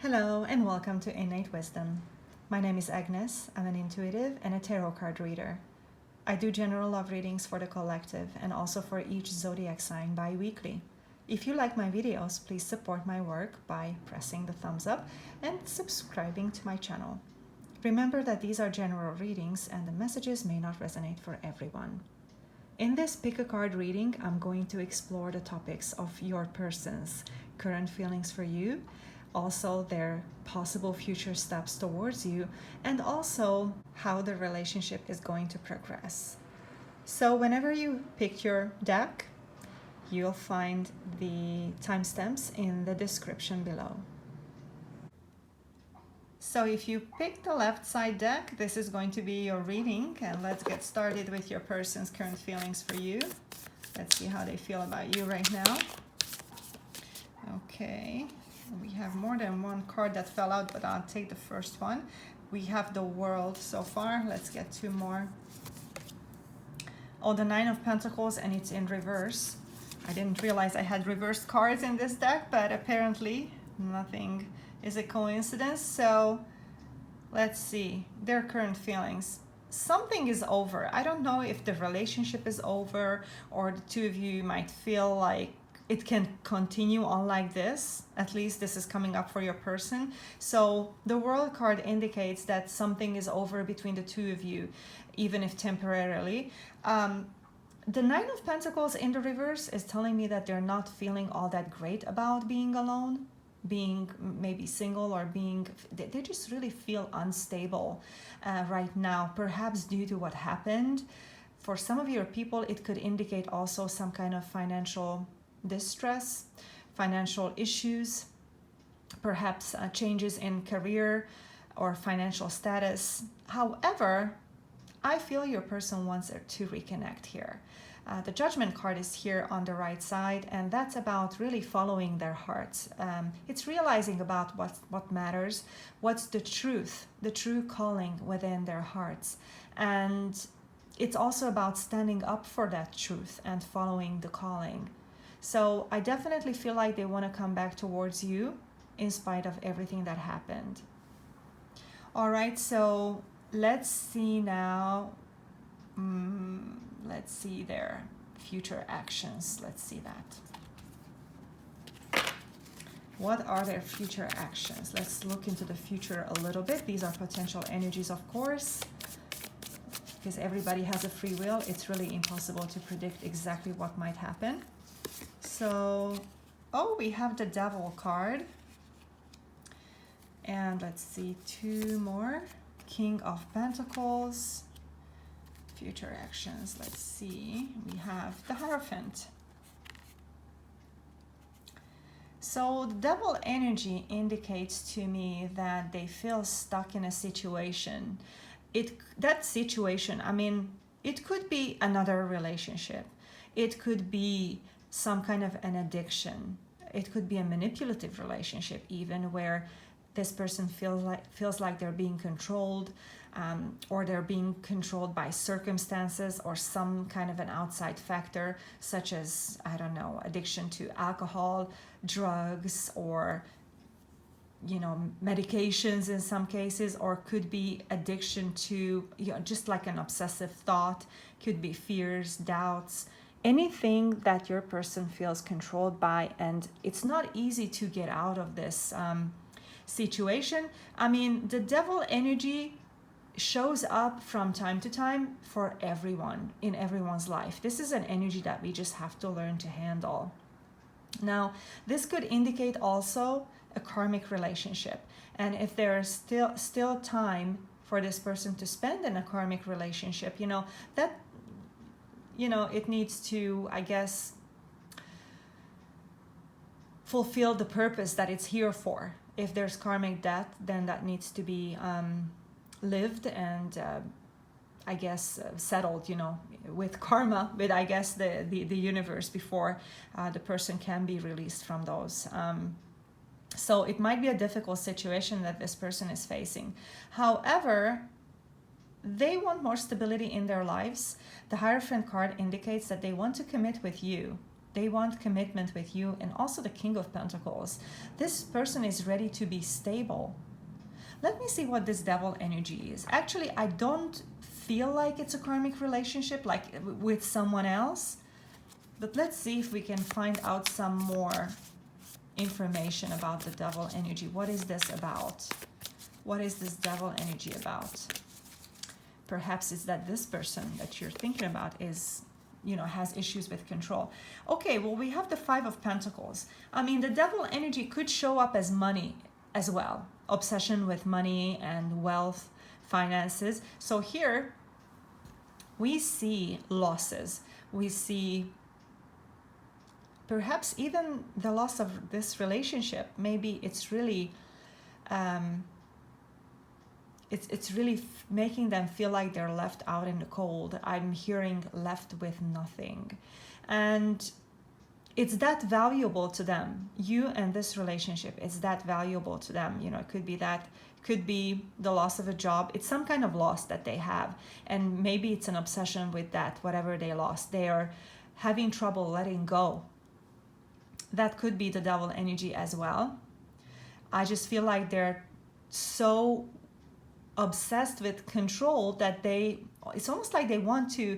Hello and welcome to Innate Wisdom. My name is Agnes. I'm an intuitive and a tarot card reader. I do general love readings for the collective and also for each zodiac sign bi-weekly. If you like my videos, please support my work by pressing the thumbs up and subscribing to my channel. Remember that these are general readings and the messages may not resonate for everyone. In this pick a card reading, I'm going to explore the topics of your person's current feelings for you, also their possible future steps towards you, and also how the relationship is going to progress. So whenever you pick your deck, you'll find the timestamps in the description below. So if you pick the left side deck, this is going to be your reading, and let's get started with your person's current feelings for you. Let's see how they feel about you right now. Okay. We have more than one card that fell out, but I'll take the first one. We have the World so far. Let's get two more. Oh, the Nine of Pentacles, and it's in reverse. I didn't realize I had reversed cards in this deck, but apparently nothing is a coincidence. So let's see their current feelings. Something is over. I don't know if the relationship is over or the two of you might feel like it can continue on like this. At least this is coming up for your person. So the World card indicates that something is over between the two of you, even if temporarily. The Nine of Pentacles in the reverse is telling me that they're not feeling all that great about being alone, being maybe single, or they just really feel unstable right now, perhaps due to what happened. For some of your people, it could indicate also some kind of financial distress, financial issues, perhaps changes in career or financial status. However, I feel your person wants to reconnect here. The Judgment card is here on the right side, and that's about really following their hearts. It's realizing about what matters, what's the true calling within their hearts. And it's also about standing up for that truth and following the calling. So I definitely feel like they want to come back towards you in spite of everything that happened. All right, so let's see now. Let's see their future actions. Let's see that. What are their future actions? Let's look into the future a little bit. These are potential energies, of course, because everybody has a free will. It's really impossible to predict exactly what might happen. So, we have the Devil card. And let's see, two more. King of Pentacles. Future actions, let's see. We have the Hierophant. So the Devil energy indicates to me that they feel stuck in a situation. That situation, I mean, it could be another relationship. It could be some kind of an addiction. It could be a manipulative relationship even, where this person feels like they're being controlled, or they're being controlled by circumstances or some kind of an outside factor, such as, I don't know, addiction to alcohol, drugs, or medications in some cases, or could be addiction to just like an obsessive thought, could be fears, doubts, anything that your person feels controlled by, and it's not easy to get out of this situation. I mean, the Devil energy shows up from time to time for everyone in everyone's life. This is an energy that we just have to learn to handle. Now, this could indicate also a karmic relationship, and if there's still time for this person to spend in a karmic relationship, it needs to, I guess, fulfill the purpose that it's here for. If there's karmic debt, then that needs to be lived and I guess settled, with karma, with I guess the universe, before the person can be released from those. So it might be a difficult situation that this person is facing. However, they want more stability in their lives. The Hierophant card indicates that they want to commit with you. They want commitment with you, and also the King of Pentacles. This person is ready to be stable. Let me see what this Devil energy is. Actually, I don't feel like it's a karmic relationship, like with someone else. But let's see if we can find out some more information about the Devil energy. What is this about? What is this Devil energy about? Perhaps it's that this person that you're thinking about is, you know, has issues with control. Okay, well, we have the Five of Pentacles. I mean, the Devil energy could show up as money as well. Obsession with money and wealth, finances. So here we see losses. We see perhaps even the loss of this relationship. Maybe it's really it's really making them feel like they're left out in the cold. I'm hearing left with nothing. And it's that valuable to them. You and this relationship, it's that valuable to them. You know, it could be that, could be the loss of a job. It's some kind of loss that they have. And maybe it's an obsession with that, whatever they lost. They are having trouble letting go. That could be the Devil energy as well. I just feel like they're so obsessed with control that it's almost like they want to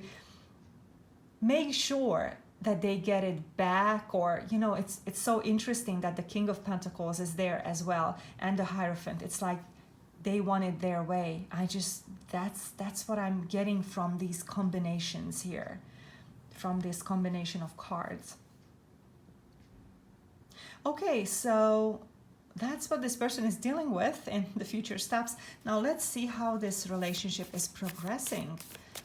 make sure that they get it back, or, you know, it's so interesting that the King of Pentacles is there as well, and the Hierophant. It's like they want it their way. That's what I'm getting from these combinations here, from this combination of cards. Okay, so that's what this person is dealing with in the future steps. Now let's see how this relationship is progressing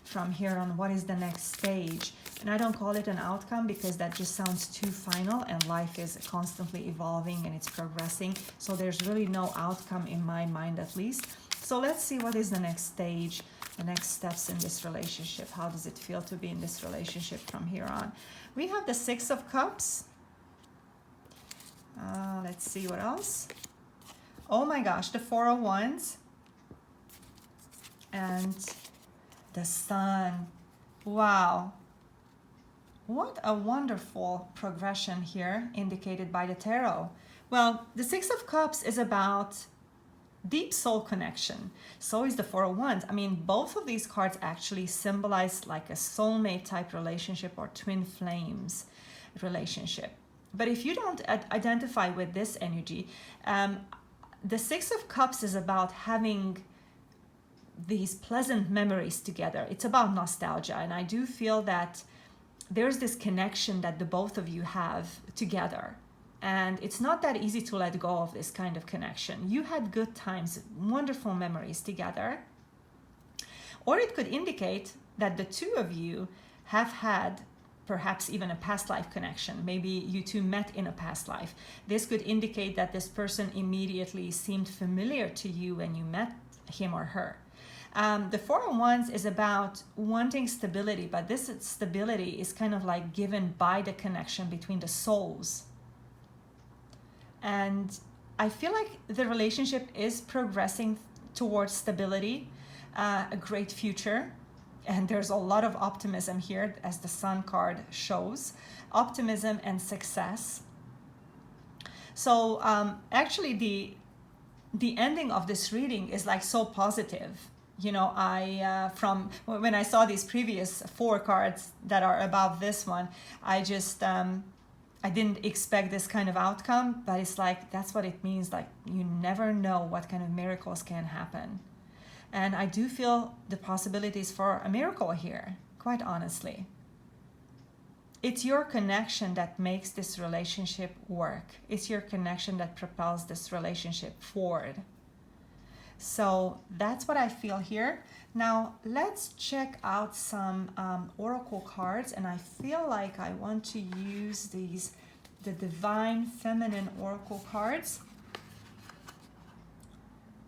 from here on. What is the next stage? And I don't call it an outcome because that just sounds too final, and life is constantly evolving and it's progressing. So there's really no outcome in my mind, at least. So let's see what is the next stage, the next steps in this relationship. How does it feel to be in this relationship from here on? We have the Six of Cups. Let's see what else. Oh my gosh, the Four of Wands and the Sun. Wow. What a wonderful progression here indicated by the tarot. Well, the Six of Cups is about deep soul connection. So is the Four of Wands. I mean, both of these cards actually symbolize like a soulmate type relationship or twin flames relationship. But if you don't identify with this energy, the Six of Cups is about having these pleasant memories together. It's about nostalgia. And I do feel that there's this connection that the both of you have together. And it's not that easy to let go of this kind of connection. You had good times, wonderful memories together. Or it could indicate that the two of you have had perhaps even a past life connection. Maybe you two met in a past life. This could indicate that this person immediately seemed familiar to you when you met him or her. The Four of Wands is about wanting stability, but this stability is kind of like given by the connection between the souls. And I feel like the relationship is progressing towards stability, a great future. And there's a lot of optimism here, as the Sun card shows. Optimism and success. So actually the ending of this reading is like so positive. You know, from when I saw these previous four cards that are above this one, I just, I didn't expect this kind of outcome, but it's like, that's what it means. Like, you never know what kind of miracles can happen. And I do feel the possibilities for a miracle here, quite honestly. It's your connection that makes this relationship work. It's your connection that propels this relationship forward. So that's what I feel here. Now let's check out some oracle cards, and I feel like I want to use the Divine Feminine oracle cards.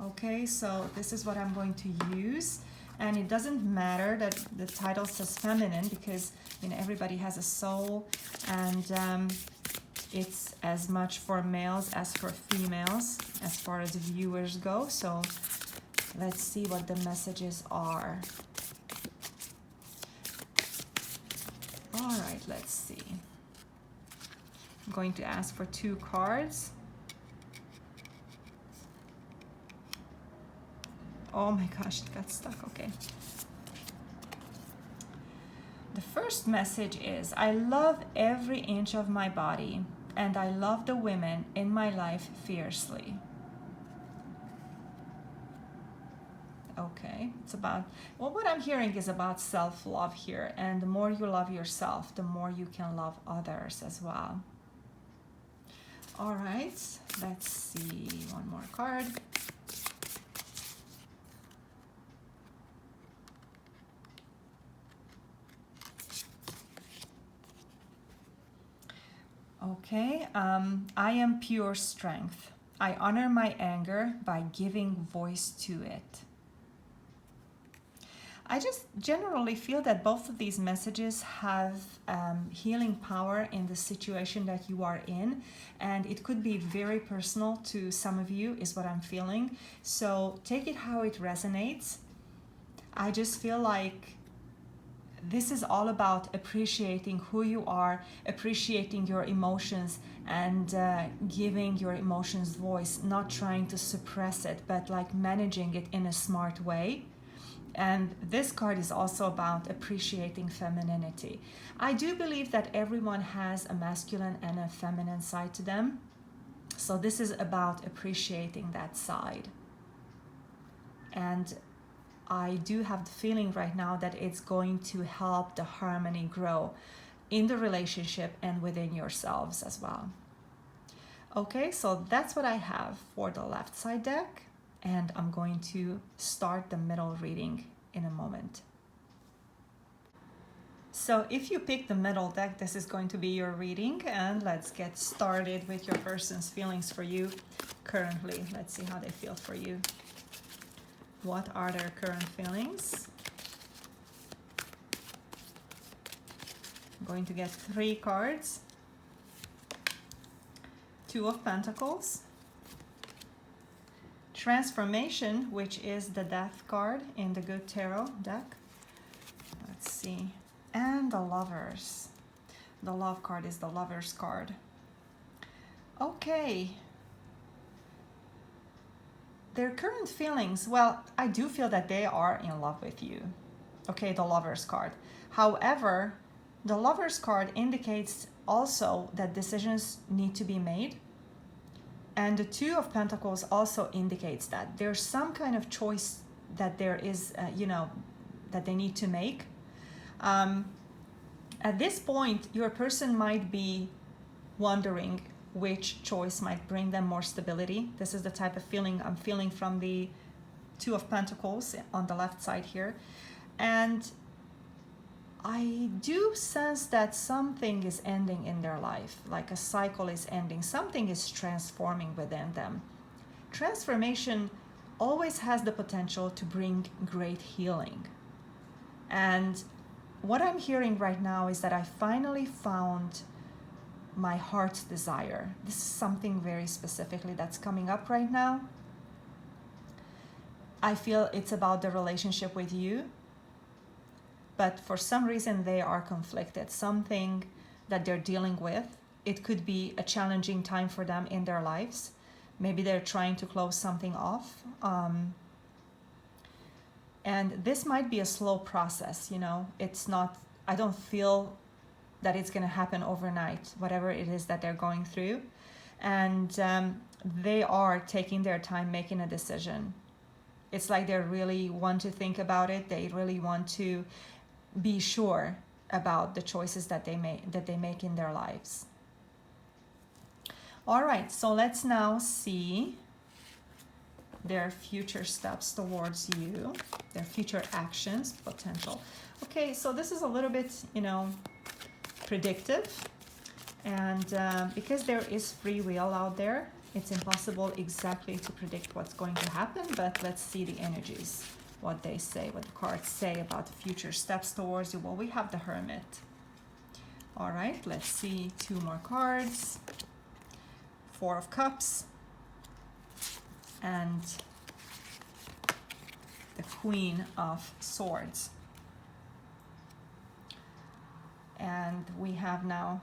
Okay, so this is what I'm going to use, and it doesn't matter that the title says feminine, because, you know, everybody has a soul, and it's as much for males as for females as far as viewers go. So let's see what the messages are. All right, let's see. I'm going to ask for 2 cards. Oh my gosh, it got stuck. Okay. The first message is, I love every inch of my body, and I love the women in my life fiercely. Okay, it's about, well, what I'm hearing is about self-love here, and the more you love yourself, the more you can love others as well. All right, let's see, one more card. Okay, I am pure strength. I honor my anger by giving voice to it. I just generally feel that both of these messages have healing power in the situation that you are in, and it could be very personal to some of you, is what I'm feeling. So take it how it resonates. I just feel like this is all about appreciating who you are, appreciating your emotions, and giving your emotions voice, not trying to suppress it, but like managing it in a smart way. And this card is also about appreciating femininity. I do believe that everyone has a masculine and a feminine side to them. So this is about appreciating that side. And I do have the feeling right now that it's going to help the harmony grow in the relationship and within yourselves as well. Okay, so that's what I have for the left side deck, and I'm going to start the middle reading in a moment. So if you pick the middle deck, this is going to be your reading, and let's get started with your person's feelings for you currently. Let's see how they feel for you. What are their current feelings? I'm going to get 3 cards. 2 of Pentacles. Transformation, which is the Death card in the Good Tarot deck. Let's see. And the Lovers. The Love card is the Lovers card. Okay. Their current feelings, well, I do feel that they are in love with you. Okay, the Lovers card. However, the Lovers card indicates also that decisions need to be made. And the 2 of Pentacles also indicates that there's some kind of choice that there is, that they need to make. At this point, your person might be wondering which choice might bring them more stability. This is the type of feeling I'm feeling from the 2 of Pentacles on the left side here. And I do sense that something is ending in their life, like a cycle is ending. Something is transforming within them. Transformation always has the potential to bring great healing. And what I'm hearing right now is that I finally found my heart's desire. This is something very specifically that's coming up right now. I feel it's about the relationship with you, but for some reason they are conflicted. Something that they're dealing with. It could be a challenging time for them in their lives. Maybe they're trying to close something off. And this might be a slow process, It's not, I don't feel that it's going to happen overnight, whatever it is that they're going through. And they are taking their time making a decision. It's like they really want to think about it. They really want to be sure about the choices that they make in their lives. All right, so let's now see their future steps towards you, their future actions, potential. Okay, so this is a little bit, predictive, and because there is free will out there, it's impossible exactly to predict what's going to happen, but let's see the energies, what they say, what the cards say about the future steps towards you. Well, we have the Hermit. All right, let's see 2 more cards. 4 of Cups and the Queen of Swords. And we have now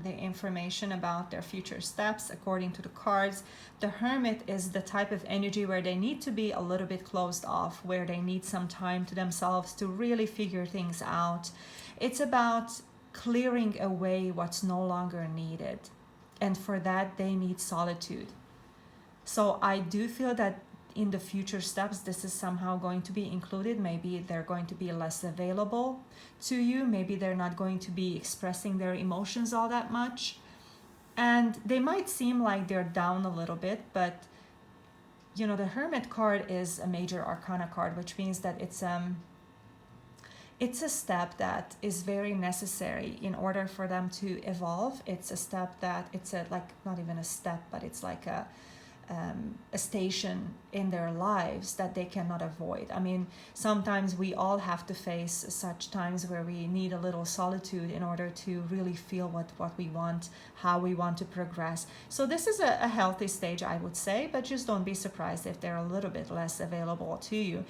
the information about their future steps according to the cards. The Hermit is the type of energy where they need to be a little bit closed off, where they need some time to themselves to really figure things out. It's about clearing away what's no longer needed, and for that they need solitude. So I do feel that in the future steps this is somehow going to be included. Maybe they're going to be less available to you, maybe they're not going to be expressing their emotions all that much, and they might seem like they're down a little bit, but you know, the Hermit card is a major arcana card, which means that it's a step that is very necessary in order for them to evolve. It's a step that it's a, like, not even a step, but it's like a station in their lives that they cannot avoid. I mean, sometimes we all have to face such times where we need a little solitude in order to really feel what we want, how we want to progress. So this is a healthy stage, I would say, but just don't be surprised if they're a little bit less available to you.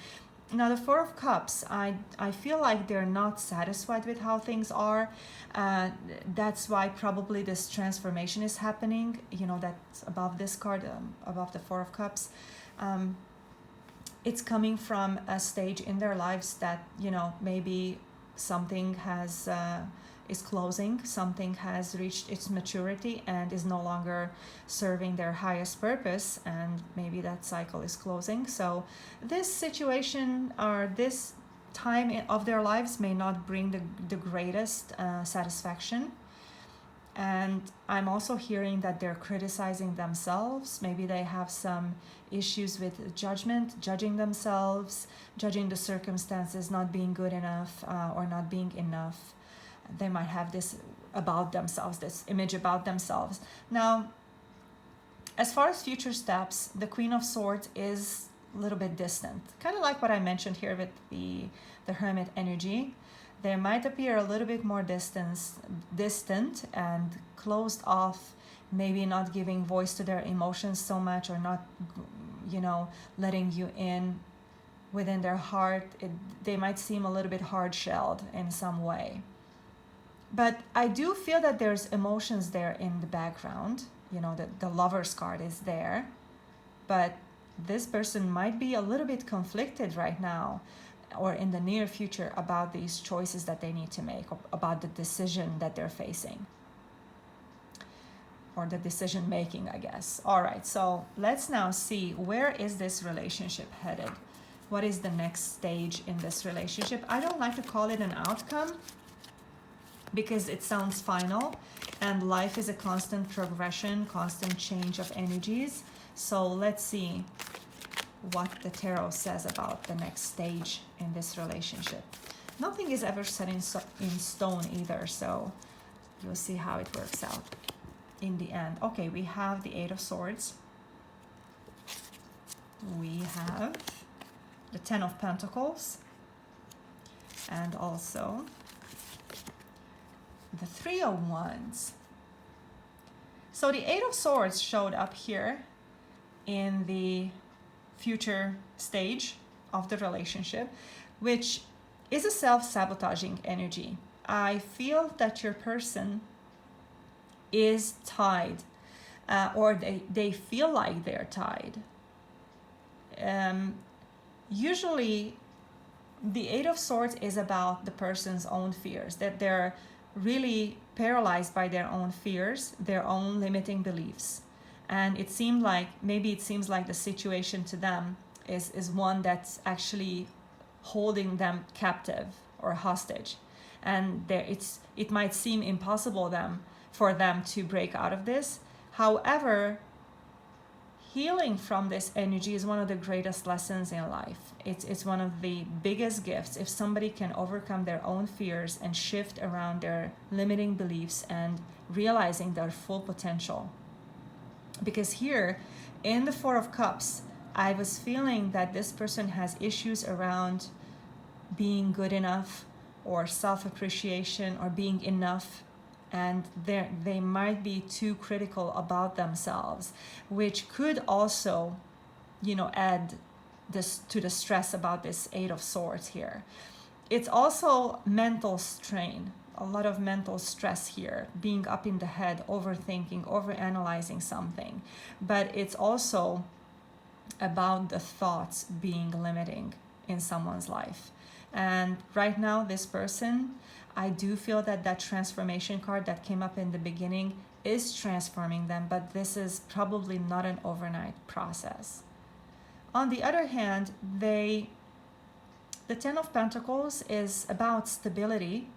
Now, the Four of Cups, I feel like they're not satisfied with how things are. That's why probably this transformation is happening. You know, that's above this card, above the Four of Cups. It's coming from a stage in their lives that, you know, maybe something has is closing, something has reached its maturity and is no longer serving their highest purpose, and maybe that cycle is closing. So this situation or this time of their lives may not bring the greatest satisfaction. And I'm also hearing that they're criticizing themselves. Maybe they have some issues with judgment, judging themselves, judging the circumstances, not being good enough or not being enough. They might have this about themselves, this image about themselves. Now, as far as future steps, the Queen of Swords is a little bit distant. Kind of like what I mentioned here with the Hermit energy. They might appear a little bit more distant and closed off, maybe not giving voice to their emotions so much, or not, you know, letting you in within their heart. They might seem a little bit hard-shelled in some way. But I do feel that there's emotions there in the background. You know, the Lover's card is there. But this person might be a little bit conflicted right now or in the near future about these choices that they need to make, about the decision that they're facing. Or the decision making, I guess. All right, so let's now see, where is this relationship headed? What is the next stage in this relationship? I don't like to call it an outcome, because it sounds final, and life is a constant progression, constant change of energies. So let's see what the tarot says about the next stage in this relationship. Nothing is ever set in stone either, so you'll see how it works out in the end. Okay, we have the Eight of Swords. We have the Ten of Pentacles, and also the Three of Wands. So the Eight of Swords showed up here in the future stage of the relationship, which is a self-sabotaging energy. I feel that your person is tied, or they feel like they're tied. Usually the Eight of Swords is about the person's own fears, that they're really paralyzed by their own fears, their own limiting beliefs. And it seems like the situation to them is one that's actually holding them captive or hostage. And it might seem impossible for them to break out of this. However, healing from this energy is one of the greatest lessons in life. It's one of the biggest gifts if somebody can overcome their own fears and shift around their limiting beliefs and realizing their full potential. Because here in the Four of Cups, I was feeling that this person has issues around being good enough or self-appreciation or being enough, and they might be too critical about themselves, which could also, you know, add this to the stress about this Eight of Swords here. It's also mental strain. a lot of mental stress here, being up in the head, overthinking, overanalyzing something. But it's also about the thoughts being limiting in someone's life. And right now, this person, I do feel that that transformation card that came up in the beginning is transforming them, but this is probably not an overnight process. On the other hand, the Ten of Pentacles is about stability.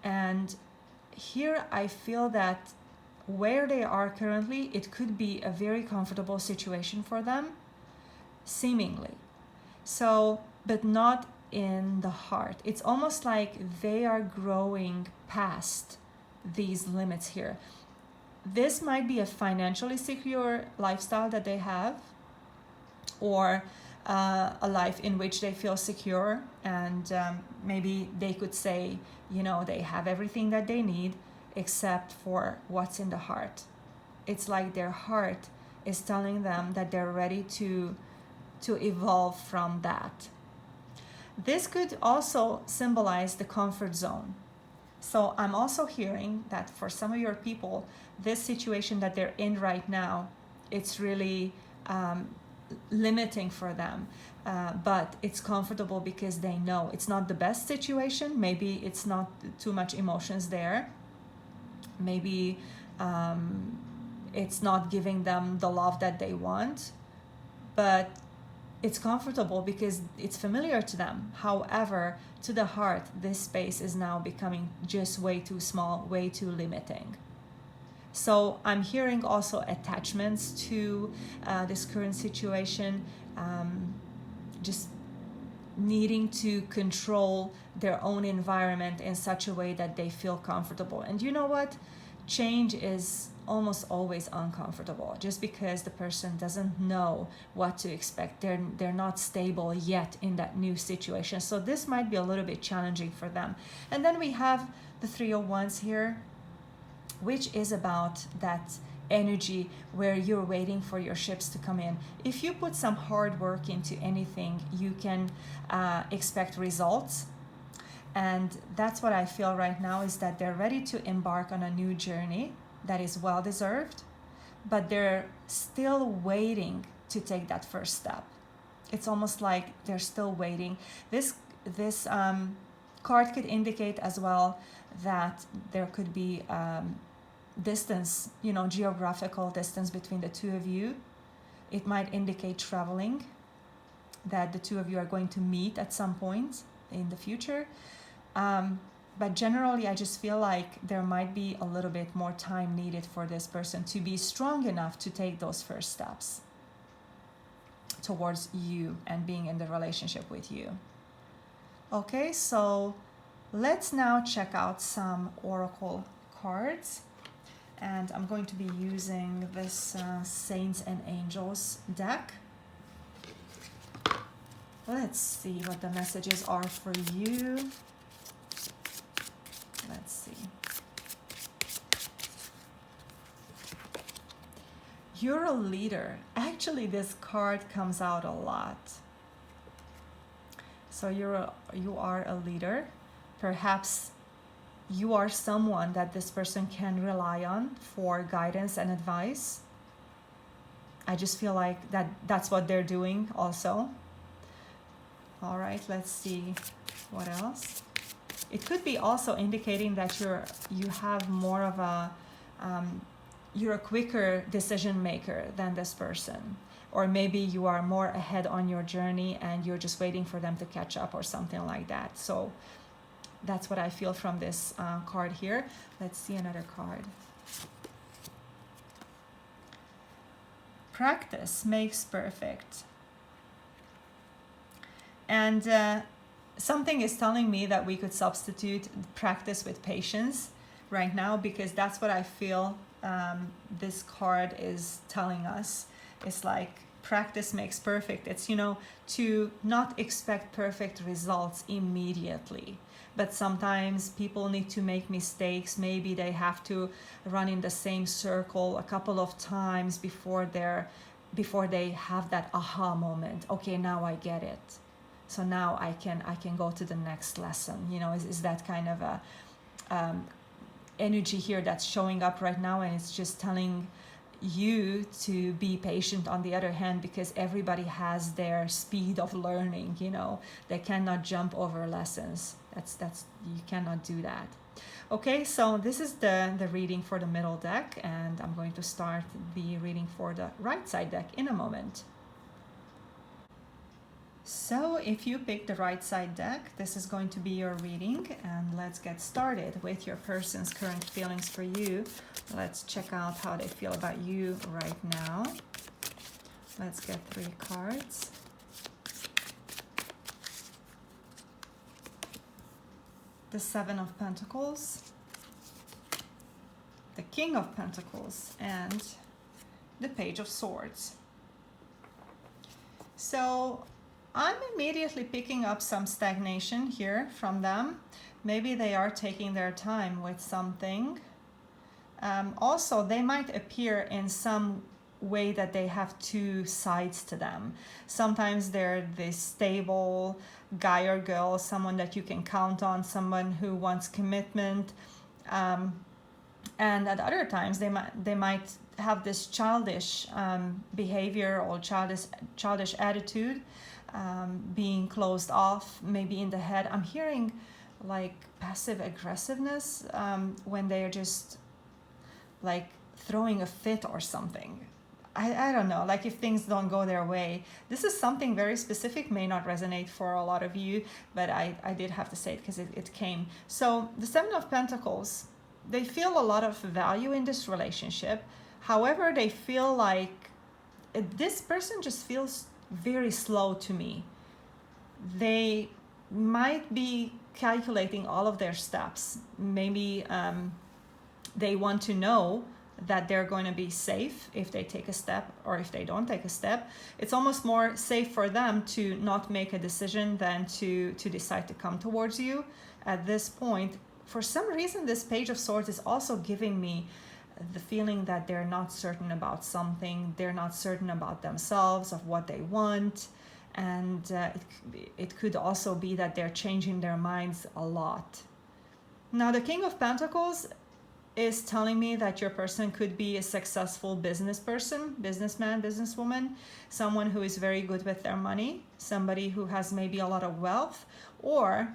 And here I feel that where they are currently, it could be a very comfortable situation for them, seemingly. So, but not in the heart. It's almost like they are growing past these limits here. This might be a financially secure lifestyle that they have, or a life in which they feel secure, and maybe they could say, you know, they have everything that they need except for what's in the heart. It's like their heart is telling them that they're ready to evolve from that. This could also symbolize the comfort zone. So I'm also hearing that for some of your people, this situation that they're in right now, it's really limiting for them, but it's comfortable because they know it's not the best situation. Maybe it's not too much emotions there. Maybe it's not giving them the love that they want, but it's comfortable because it's familiar to them. However, to the heart, this space is now becoming just way too small, way too limiting. So I'm hearing also attachments to this current situation, just needing to control their own environment in such a way that they feel comfortable. And you know what? Change is almost always uncomfortable, just because the person doesn't know what to expect. They're not stable yet in that new situation. So this might be a little bit challenging for them. And then we have the Three of Wands here, which is about that energy where you're waiting for your ships to come in. If you put some hard work into anything, you can expect results. And that's what I feel right now, is that they're ready to embark on a new journey that is well deserved, but they're still waiting to take that first step. It's almost like they're still waiting. This card could indicate as well that there could be distance, geographical distance between the two of you. It might indicate traveling, that the two of you are going to meet at some point in the future. But generally, I just feel like there might be a little bit more time needed for this person to be strong enough to take those first steps towards you and being in the relationship with you. Okay, so let's now check out some oracle cards. And I'm going to be using this Saints and Angels deck. Let's see what the messages are for you. Let's see. You're a leader. Actually, this card comes out a lot. So you are a leader. Perhaps you are someone that this person can rely on for guidance and advice. I just feel like that's what they're doing also. All right, let's see what else. It could be also indicating that you have more of a you're a quicker decision maker than this person, or maybe you are more ahead on your journey and you're just waiting for them to catch up or something like that. So that's what I feel from this card here. Let's see another card. Practice makes perfect. And something is telling me that we could substitute practice with patience right now, because that's what I feel this card is telling us. It's like practice makes perfect. It's, to not expect perfect results immediately. But sometimes people need to make mistakes. Maybe they have to run in the same circle a couple of times before they have that aha moment. Okay, now I get it. So now I can go to the next lesson. Is that kind of energy here that's showing up right now, and it's just telling you to be patient on the other hand, because everybody has their speed of learning, you know. They cannot jump over lessons. That's you cannot do that. Okay, so this is the reading for the middle deck, and I'm going to start the reading for the right side deck in a moment. So if you pick the right side deck, this is going to be your reading, and let's get started with your person's current feelings for you. Let's check out how they feel about you right now. Let's get 3 cards. The 7 of Pentacles, the King of Pentacles, and the Page of Swords. So I'm immediately picking up some stagnation here from them. Maybe they are taking their time with something. Also, they might appear in some way that they have 2 sides to them. Sometimes they're this stable guy or girl, someone that you can count on, someone who wants commitment. And at other times, they might have this childish behavior or childish attitude. Being closed off, maybe in the head. I'm hearing like passive aggressiveness when they're just like throwing a fit or something. I don't know, like if things don't go their way. This is something very specific, may not resonate for a lot of you, but I did have to say it because it came. So the 7 of Pentacles, they feel a lot of value in this relationship. However, they feel like this person just feels very slow to me. They might be calculating all of their steps. Maybe they want to know that they're going to be safe if they take a step or if they don't take a step. It's almost more safe for them to not make a decision than to decide to come towards you at this point. For some reason, this Page of Swords is also giving me the feeling that they're not certain about something, they're not certain about themselves, of what they want, and it could also be that they're changing their minds a lot. Now, the King of Pentacles is telling me that your person could be a successful business person, businessman, businesswoman, someone who is very good with their money, somebody who has maybe a lot of wealth, or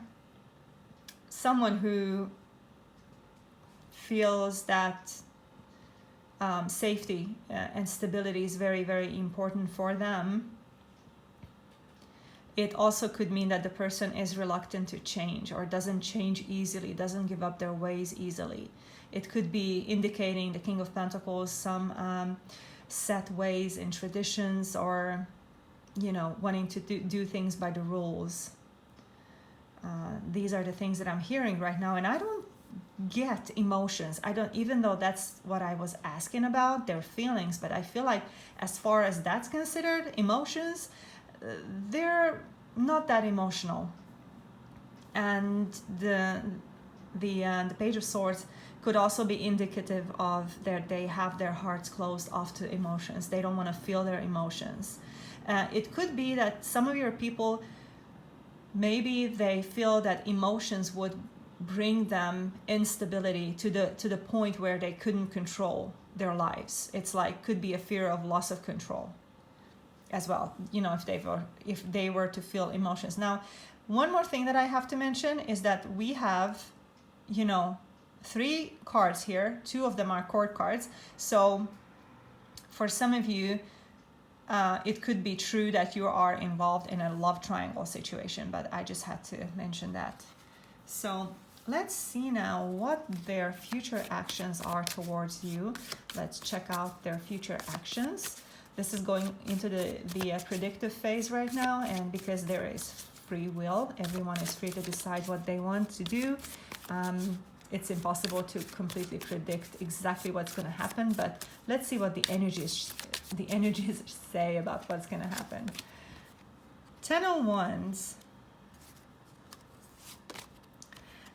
someone who feels that safety and stability is very, very important for them. It also could mean that the person is reluctant to change or doesn't change easily, doesn't give up their ways easily. It could be indicating, the King of Pentacles, some set ways and traditions, or, you know, wanting to do things by the rules. These are the things that I'm hearing right now, and I don't get emotions. I don't, even though that's what I was asking about, their feelings, but I feel like as far as that's considered, emotions, they're not that emotional. And the Page of Swords could also be indicative of they have their hearts closed off to emotions. They don't want to feel their emotions. It could be that some of your people, maybe they feel that emotions would bring them instability to the point where they couldn't control their lives. It's like, could be a fear of loss of control as well, you know, if they were to feel emotions. Now, one more thing that I have to mention is that we have, you know, 3 cards here. 2 of them are court cards. So for some of you, it could be true that you are involved in a love triangle situation, but I just had to mention that. So let's see now what their future actions are towards you. Let's check out their future actions. This is going into the predictive phase right now, and because there is free will, everyone is free to decide what they want to do. It's impossible to completely predict exactly what's going to happen, but let's see what the energies say about what's going to happen. 10 of Wands,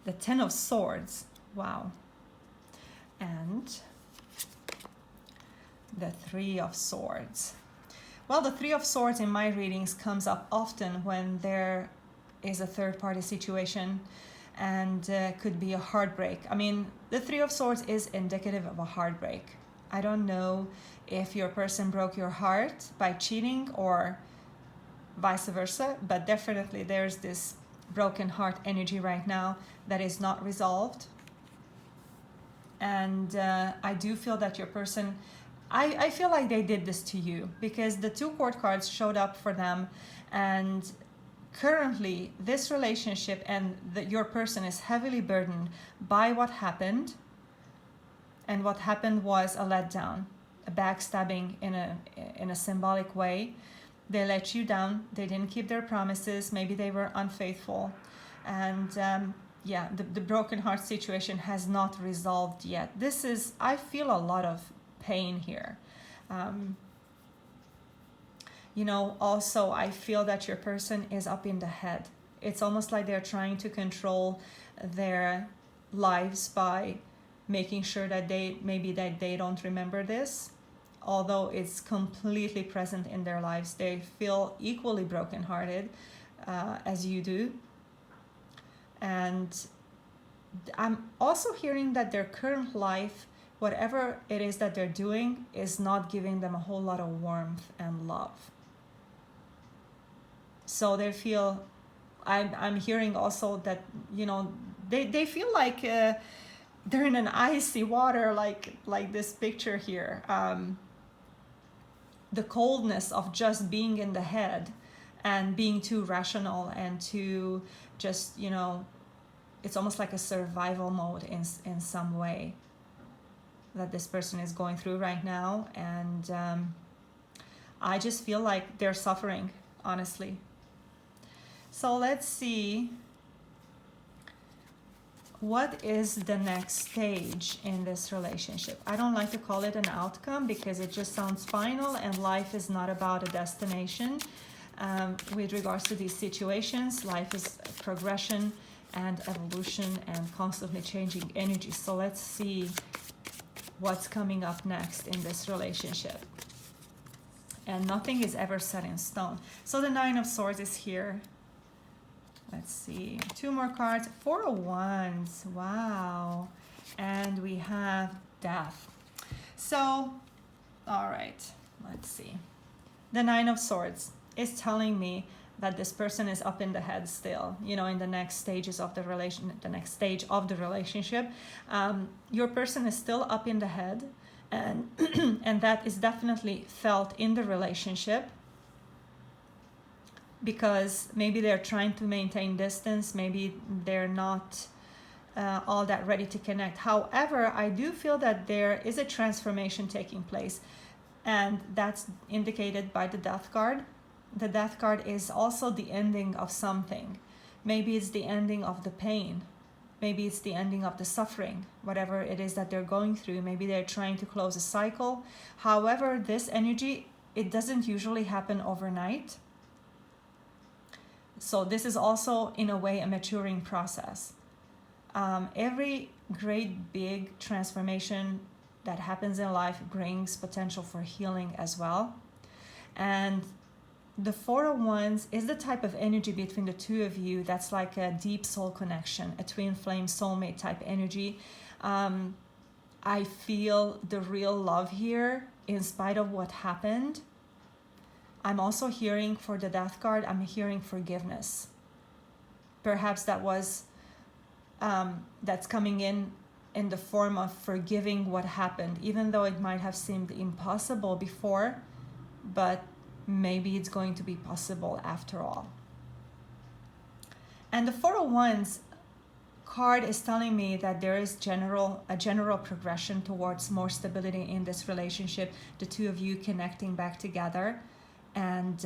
the 10 of Swords, wow, and the 3 of Swords. Well, the 3 of Swords in my readings comes up often when there is a third-party situation, and could be a heartbreak. I mean, the Three of Swords is indicative of a heartbreak. I don't know if your person broke your heart by cheating or vice versa, but definitely there's this broken heart energy right now that is not resolved. And I do feel that your person, I feel like they did this to you, because the two court cards showed up for them, and currently this relationship and your person is heavily burdened by what happened. And what happened was a letdown, a backstabbing in a symbolic way. They let you down. They didn't keep their promises. Maybe they were unfaithful. And yeah, the broken heart situation has not resolved yet. I feel a lot of pain here. You know, also I feel that your person is up in the head. It's almost like they're trying to control their lives by making sure that they don't remember this. Although it's completely present in their lives, they feel equally brokenhearted as you do. And I'm also hearing that their current life, whatever it is that they're doing, is not giving them a whole lot of warmth and love. So they feel, I'm hearing also that, you know, they feel like they're in an icy water, like this picture here. The coldness of just being in the head and being too rational and too just, you know, it's almost like a survival mode in some way that this person is going through right now. And I just feel like they're suffering, honestly. So let's see, what is the next stage in this relationship? I don't like to call it an outcome because it just sounds final, and life is not about a destination. With regards to these situations, life is progression and evolution and constantly changing energy. So let's see what's coming up next in this relationship. And nothing is ever set in stone. So the Nine of Swords is here. Let's see, two more cards. Four of Wands, wow. And we have Death. So, all right, let's see. The Nine of Swords is telling me that this person is up in the head still, you know, in the next stages of the next stage of the relationship. Your person is still up in the head, and and that is definitely felt in the relationship, because maybe they're trying to maintain distance, maybe they're not all that ready to connect. However, I do feel that there is a transformation taking place, and that's indicated by the Death card. The Death card is also the ending of something. Maybe it's the ending of the pain. Maybe it's the ending of the suffering, whatever it is that they're going through. Maybe they're trying to close a cycle. However, this energy, it doesn't usually happen overnight. So this is also, in a way, a maturing process. Every great big transformation that happens in life brings potential for healing as well. And the Four of Wands is the type of energy between the two of you that's like a deep soul connection, a twin flame soulmate type energy. I feel the real love here in spite of what happened. I'm also hearing, for the Death card, I'm hearing forgiveness. Perhaps that was, that's coming in the form of forgiving what happened, even though it might have seemed impossible before, but maybe it's going to be possible after all. And the Four of Wands card is telling me that there is a general progression towards more stability in this relationship, the two of you connecting back together. And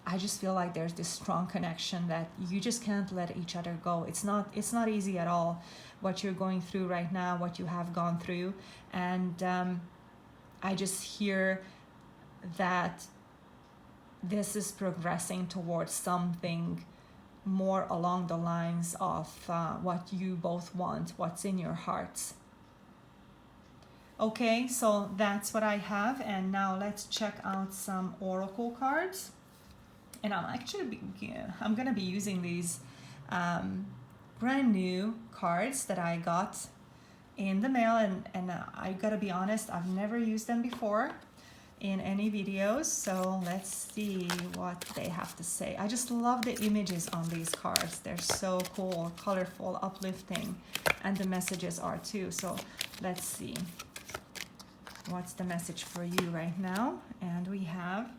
I just feel like there's this strong connection that you just can't let each other go. It's not easy at all what you're going through right now, what you have gone through. And I just hear that this is progressing towards something more along the lines of what you both want, what's in your hearts. Okay, so that's what I have, and now let's check out some oracle cards. And I'm gonna be using these brand new cards that I got in the mail, and I gotta be honest, I've never used them before in any videos, so let's see what they have to say. I just love the images on these cards. They're so cool, colorful, uplifting, and the messages are too. So let's see what's the message for you right now. And we have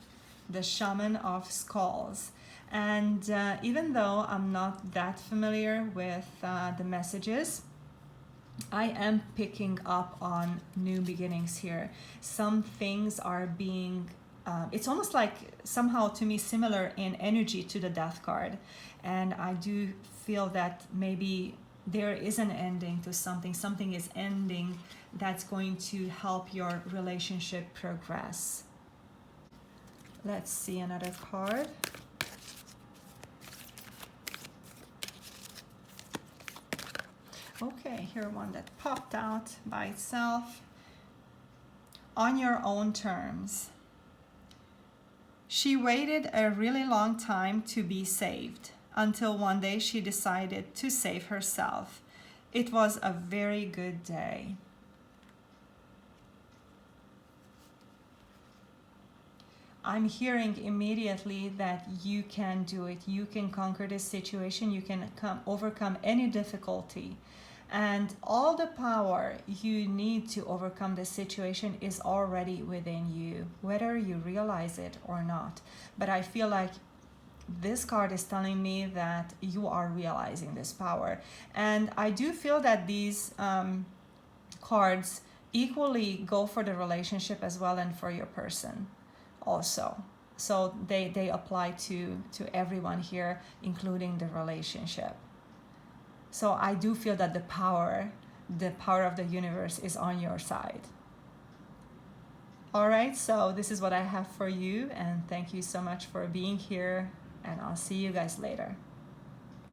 the Shaman of Skulls. And even though I'm not that familiar with the messages, I am picking up on new beginnings here. Some things are being, it's almost like somehow to me similar in energy to the Death card. And I do feel that maybe there is an ending to something. Something is ending that's going to help your relationship progress. Let's see another card. Okay, here one that popped out by itself. On your own terms. She waited a really long time to be saved, until one day she decided to save herself. It was a very good day. I'm hearing immediately that you can do it. You can conquer this situation. You can overcome any difficulty. And all the power you need to overcome this situation is already within you, whether you realize it or not. But I feel like this card is telling me that you are realizing this power. And I do feel that these cards equally go for the relationship as well and for your person also. So they apply to everyone here, including the relationship. So I do feel that the power of the universe is on your side. All right, so this is what I have for you, and thank you so much for being here, and I'll see you guys later.